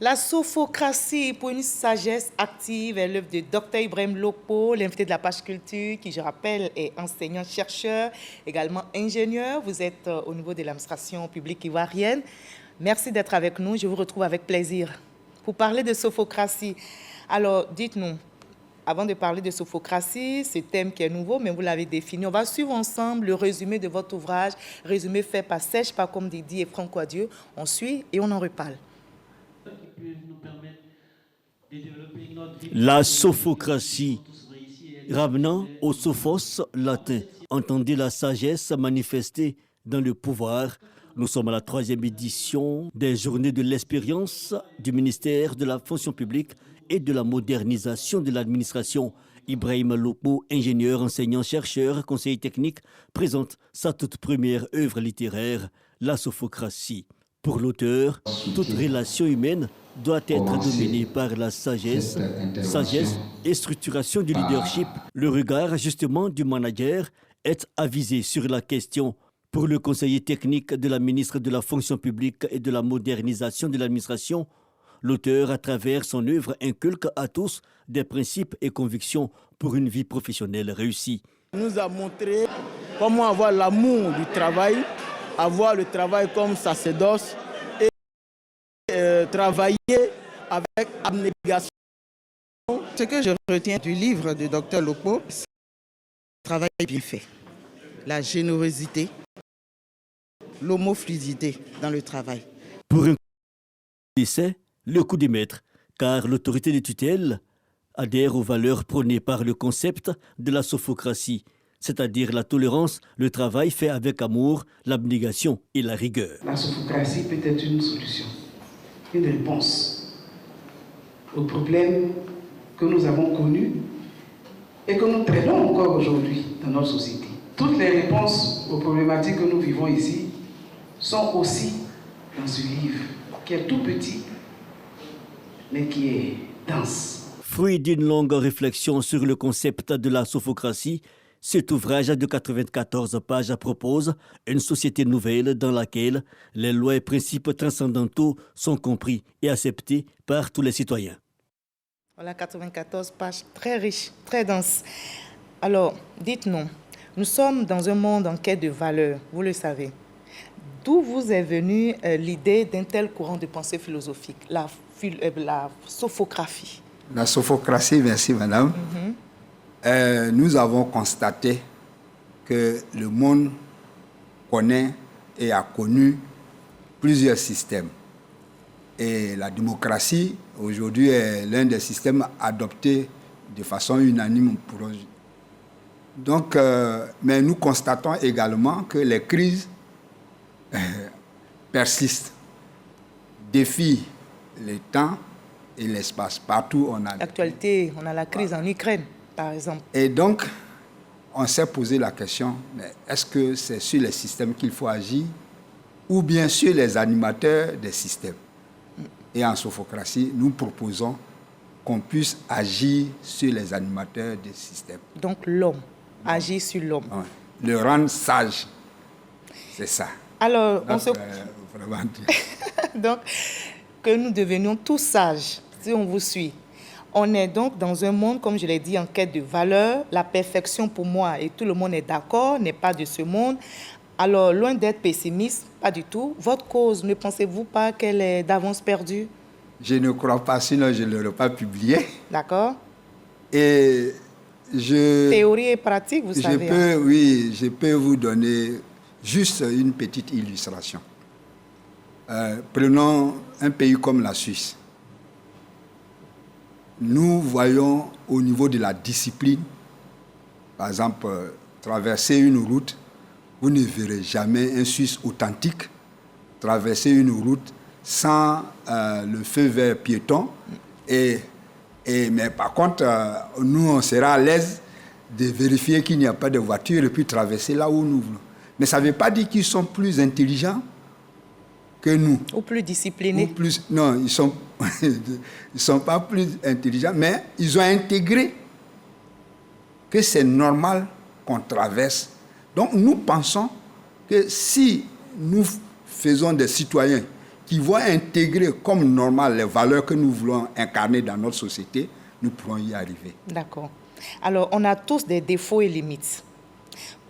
La sophocratie pour une sagesse active est l'œuvre de Dr Ibrahim Lopo, l'invité de la page culture, qui, je rappelle, est enseignant-chercheur, également ingénieur. Vous êtes au niveau de l'administration publique ivoirienne. Merci d'être avec nous. Je vous retrouve avec plaisir pour parler de sophocratie. Alors, dites-nous, avant de parler de sophocratie, ce thème qui est nouveau, mais vous l'avez défini, on va suivre ensemble le résumé de votre ouvrage, résumé fait par Serge Pacom Didi et Franco Adieu. On suit et on en reparle. La sophocratie, ramenant au sophos latin, entendez la sagesse manifestée dans le pouvoir. Nous sommes à la 3e édition des Journées de l'expérience du ministère de la fonction publique et de la modernisation de l'administration. Ibrahim Lopo, ingénieur, enseignant, chercheur, conseiller technique, présente sa toute première œuvre littéraire, La sophocratie. Pour l'auteur, toute relation humaine doit être dominée par la sagesse et structuration du leadership. Le regard, justement, du manager est avisé sur la question. Pour le conseiller technique de la ministre de la fonction publique et de la modernisation de l'administration, l'auteur, à travers son œuvre, inculque à tous des principes et convictions pour une vie professionnelle réussie. Il nous a montré comment avoir l'amour du travail, avoir le travail comme sacerdoce et travailler avec abnégation. Ce que je retiens du livre de Dr Lopo, c'est le travail bien fait, la générosité, l'homofluidité dans le travail. Pour un essai, le coup des maîtres, car l'autorité de tutelle adhère aux valeurs prônées par le concept de la sophocratie, c'est-à-dire la tolérance, le travail fait avec amour, l'abnégation et la rigueur. La sophocratie peut être une solution, une réponse aux problèmes que nous avons connus et que nous traitons encore aujourd'hui dans notre société. Toutes les réponses aux problématiques que nous vivons ici sont aussi dans ce livre, qui est tout petit, mais qui est dense. Fruit d'une longue réflexion sur le concept de la sophocratie, cet ouvrage de 94 pages propose une société nouvelle dans laquelle les lois et principes transcendantaux sont compris et acceptés par tous les citoyens. Voilà, 94 pages, très riches, très denses. Alors, dites-nous, nous sommes dans un monde en quête de valeurs, vous le savez. D'où vous est venue l'idée d'un tel courant de pensée philosophique, la sophocratie? La sophocratie, merci madame. Nous avons constaté que le monde connaît et a connu plusieurs systèmes. Et la démocratie, aujourd'hui, est l'un des systèmes adoptés de façon unanime pour eux. Donc, mais nous constatons également que les crises persistent, défient le temps et l'espace. Partout, on a... L'actualité, on a la crise en Ukraine, par exemple. Et donc, on s'est posé la question, mais est-ce que c'est sur les systèmes qu'il faut agir ou bien sur les animateurs des systèmes? Et en sophocratie, nous proposons qu'on puisse agir sur les animateurs des systèmes. Donc l'homme, agir sur l'homme. Ouais. Le rendre sage, c'est ça. Alors, donc, donc, que nous devenions tous sages, si on vous suit. On est donc dans un monde, comme je l'ai dit, en quête de valeur. La perfection, pour moi, et tout le monde est d'accord, n'est pas de ce monde. Alors, loin d'être pessimiste, pas du tout. Votre cause, ne pensez-vous pas qu'elle est d'avance perdue? Je ne crois pas, sinon je ne l'aurais pas publié. D'accord. Et théorie et pratique, vous savez. Oui, je peux vous donner juste une petite illustration. Prenons un pays comme la Suisse. Nous voyons au niveau de la discipline, par exemple, traverser une route, vous ne verrez jamais un Suisse authentique traverser une route sans le feu vert piéton. Mais par contre, nous, on sera à l'aise de vérifier qu'il n'y a pas de voiture et puis traverser là où nous voulons. Mais ça ne veut pas dire qu'ils sont plus intelligents que nous. Ou plus disciplinés. Non, ils ne sont pas plus intelligents, mais ils ont intégré que c'est normal qu'on traverse. Donc nous pensons que si nous faisons des citoyens qui vont intégrer comme normal les valeurs que nous voulons incarner dans notre société, nous pourrons y arriver. D'accord. Alors, on a tous des défauts et limites.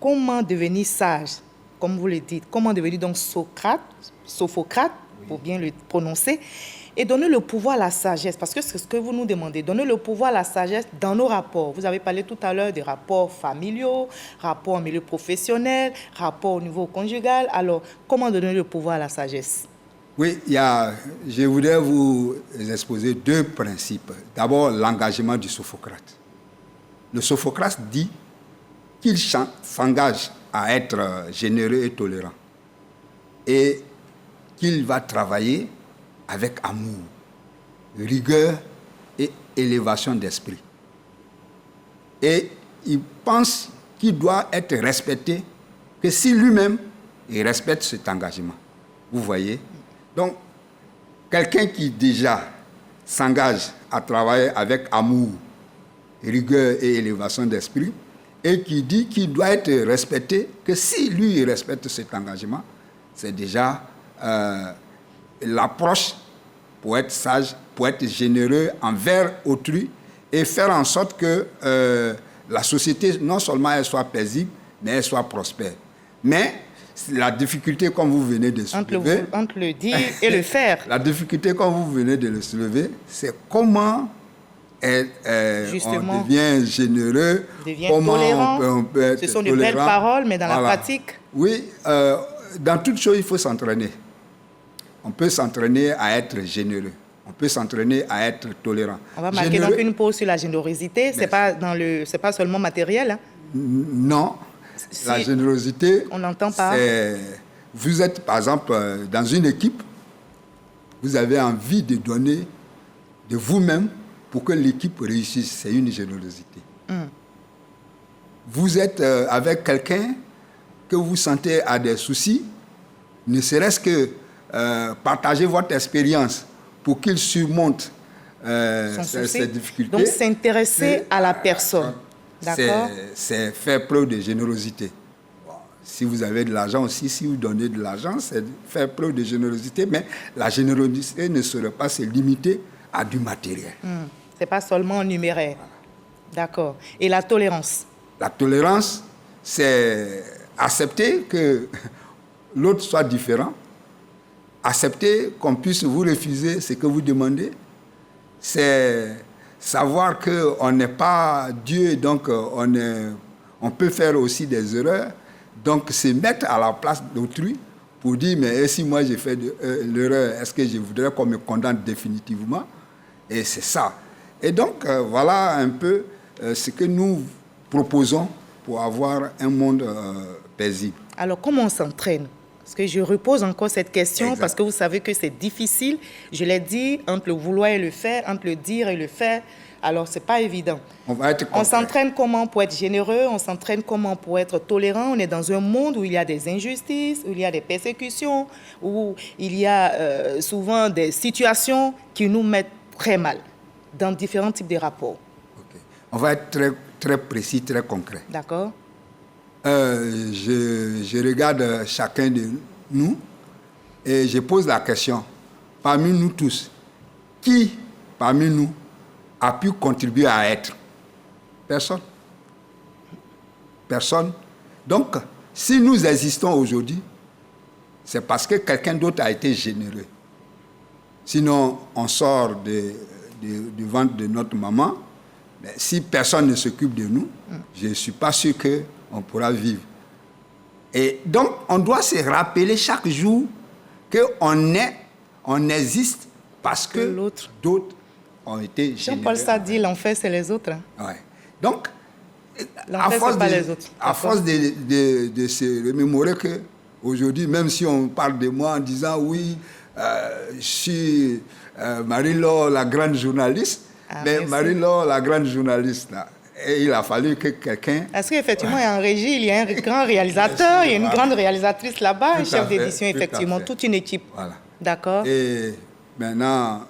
Comment devenir sage, comme vous le dites, comment devenir donc Sophocrate, pour bien le prononcer, et donner le pouvoir à la sagesse, parce que c'est ce que vous nous demandez, donner le pouvoir à la sagesse dans nos rapports. Vous avez parlé tout à l'heure des rapports familiaux, rapports au milieu professionnel, rapports au niveau conjugal. Alors, comment donner le pouvoir à la sagesse? Oui, je voudrais vous exposer deux principes. D'abord, l'engagement du Sophocrate. Le Sophocrate dit qu'il s'engage à être généreux et tolérant et qu'il va travailler avec amour, rigueur et élévation d'esprit. Et il pense qu'il doit être respecté que si lui-même, il respecte cet engagement. Vous voyez? Donc, quelqu'un qui déjà s'engage à travailler avec amour, rigueur et élévation d'esprit, et qui dit qu'il doit être respecté, que si lui il respecte cet engagement, c'est déjà l'approche pour être sage, pour être généreux envers autrui et faire en sorte que la société, non seulement elle soit paisible, mais elle soit prospère. Mais la difficulté, comme vous venez de soulever... Entre le dire et le faire. La difficulté, comme vous venez de le soulever, c'est comment on devient généreux, comment tolérant. On peut être Ce sont tolérant. de belles paroles, mais dans la pratique... Oui, dans toute chose, il faut s'entraîner. On peut s'entraîner à être généreux. On peut s'entraîner à être tolérant. On va marquer donc une pause sur la générosité. C'est pas seulement matériel. Hein? Non. Si la générosité, on n'entend pas. Vous êtes, par exemple, dans une équipe, vous avez envie de donner de vous-même pour que l'équipe réussisse. C'est une générosité. Vous êtes avec quelqu'un que vous sentez a des soucis, ne serait-ce que partager votre expérience pour qu'il surmonte ces difficultés. Donc, s'intéresser à la personne. D'accord. C'est faire preuve de générosité. Bon, si vous avez de l'argent aussi, si vous donnez de l'argent, c'est faire preuve de générosité, mais la générosité ne serait pas se limiter à du matériel. Ce n'est pas seulement numéraire. D'accord. Et la tolérance? La tolérance, c'est accepter que l'autre soit différent, accepter qu'on puisse vous refuser ce que vous demandez, c'est savoir qu'on n'est pas Dieu, donc on peut faire aussi des erreurs, donc se mettre à la place d'autrui pour dire, mais si moi j'ai fait l'erreur, est-ce que je voudrais qu'on me condamne définitivement? Et c'est ça. Et donc, voilà un peu ce que nous proposons pour avoir un monde paisible. Alors, comment on s'entraîne? Parce que je repose encore cette question, Exact. parce que vous savez que c'est difficile. Je l'ai dit, entre le vouloir et le faire, entre le dire et le faire. Alors, ce n'est pas évident. On s'entraîne comment pour être généreux? On s'entraîne comment pour être tolérant? On est dans un monde où il y a des injustices, où il y a des persécutions, où il y a souvent des situations qui nous mettent très mal dans différents types de rapports. Okay. On va être très, très précis, très concret. D'accord. Je regarde chacun de nous et je pose la question, parmi nous tous, qui parmi nous a pu contribuer à être? Personne. Personne. Donc, si nous existons aujourd'hui, c'est parce que quelqu'un d'autre a été généreux. Sinon, on sort du ventre de notre maman, mais si personne ne s'occupe de nous, je ne suis pas sûr qu'on pourra vivre. Et donc, on doit se rappeler chaque jour qu'on existe parce que d'autres ont été généreux. Jean-Paul Sartre, l'enfer, c'est les autres. Ouais. Donc, à force de se remémorer qu'aujourd'hui, même si on parle de moi en disant oui, je suis Marie-Laure, la grande journaliste, mais Marie-Laure, la grande journaliste, là, et il a fallu que quelqu'un... Est-ce qu'effectivement, il y a en régie, il y a un grand réalisateur, il y a une grande réalisatrice là-bas, un chef d'édition, effectivement, toute une équipe. Voilà. D'accord. Et maintenant,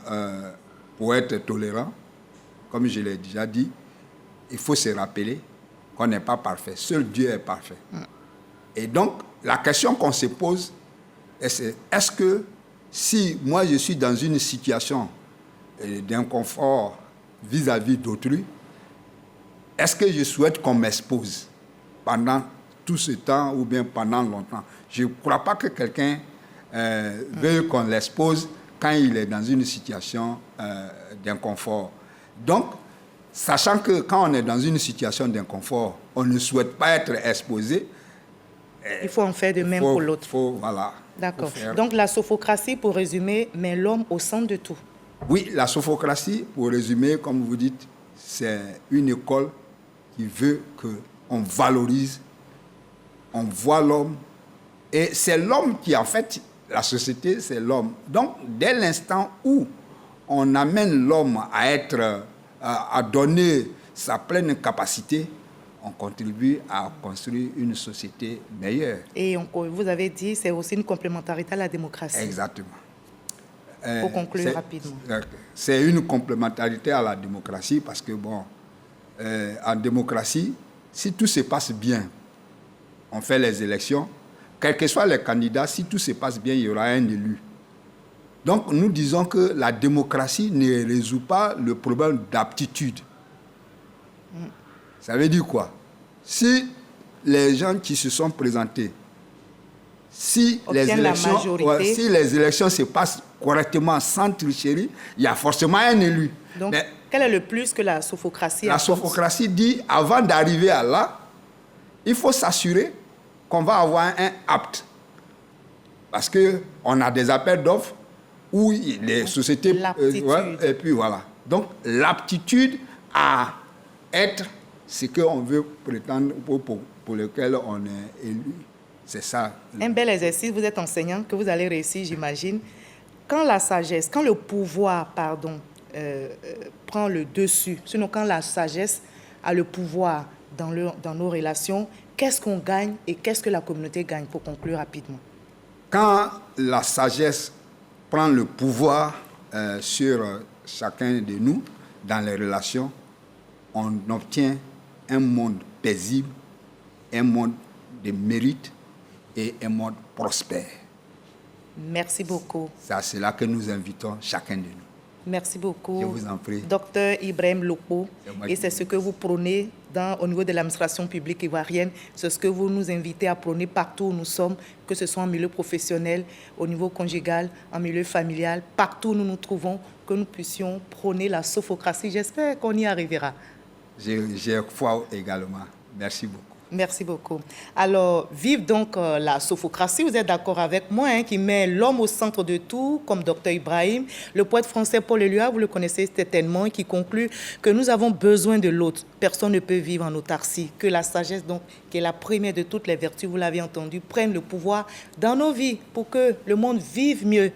pour être tolérant, comme je l'ai déjà dit, il faut se rappeler qu'on n'est pas parfait. Seul Dieu est parfait. Et donc, la question qu'on se pose, c'est est-ce que si moi je suis dans une situation d'inconfort vis-à-vis d'autrui, est-ce que je souhaite qu'on m'expose pendant tout ce temps ou bien pendant longtemps? Je ne crois pas que quelqu'un veuille qu'on l'expose quand il est dans une situation d'inconfort. Donc, sachant que quand on est dans une situation d'inconfort, on ne souhaite pas être exposé. Il faut en faire de même pour l'autre. Voilà. D'accord. Donc, la sophocratie, pour résumer, met l'homme au centre de tout. Oui, la sophocratie, pour résumer, comme vous dites, c'est une école qui veut qu'on valorise, on voit l'homme. Et c'est l'homme qui, en fait, la société, c'est l'homme. Donc, dès l'instant où on amène l'homme à donner sa pleine capacité, on contribue à construire une société meilleure. Et vous avez dit, c'est aussi une complémentarité à la démocratie. Exactement. Pour conclure rapidement. C'est une complémentarité à la démocratie parce que, en démocratie, si tout se passe bien, on fait les élections, quels que soient les candidats, si tout se passe bien, il y aura un élu. Donc, nous disons que la démocratie ne résout pas le problème d'aptitude. Ça veut dire quoi? Si les gens qui se sont présentés, si les élections se passent correctement, sans tricherie, il y a forcément un élu. Donc, quel est le plus que la sophocratie? La sophocratie dit, avant d'arriver à là, il faut s'assurer qu'on va avoir un apte. Parce qu'on a des appels d'offres où les sociétés... et puis voilà. Donc, l'aptitude à être ce qu'on veut prétendre pour lequel on est élu. C'est ça. Un bel exercice. Vous êtes enseignant, que vous allez réussir, j'imagine. Quand la sagesse, quand le pouvoir, prend le dessus, sinon quand la sagesse a le pouvoir dans nos relations, qu'est-ce qu'on gagne et qu'est-ce que la communauté gagne, pour conclure rapidement? Quand la sagesse prend le pouvoir sur chacun de nous, dans les relations, on obtient un monde paisible, un monde de mérite et un monde prospère. Merci beaucoup. C'est là que nous invitons chacun de nous. Merci beaucoup. Je vous en prie. Docteur Ibrahim Lokpo. Et c'est ce que vous prônez au niveau de l'administration publique ivoirienne. C'est ce que vous nous invitez à prôner partout où nous sommes, que ce soit en milieu professionnel, au niveau conjugal, en milieu familial, partout où nous nous trouvons, que nous puissions prôner la sophocratie. J'espère qu'on y arrivera. J'ai foi également. Merci beaucoup. Merci beaucoup. Alors, vive donc la sophocratie. Vous êtes d'accord avec moi, qui met l'homme au centre de tout, comme Dr Ibrahim. Le poète français Paul Éluard, vous le connaissez certainement, qui conclut que nous avons besoin de l'autre. Personne ne peut vivre en autarcie. Que la sagesse, donc, qui est la première de toutes les vertus, vous l'avez entendu, prenne le pouvoir dans nos vies pour que le monde vive mieux.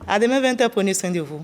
À demain 20h, prenez soin de vous.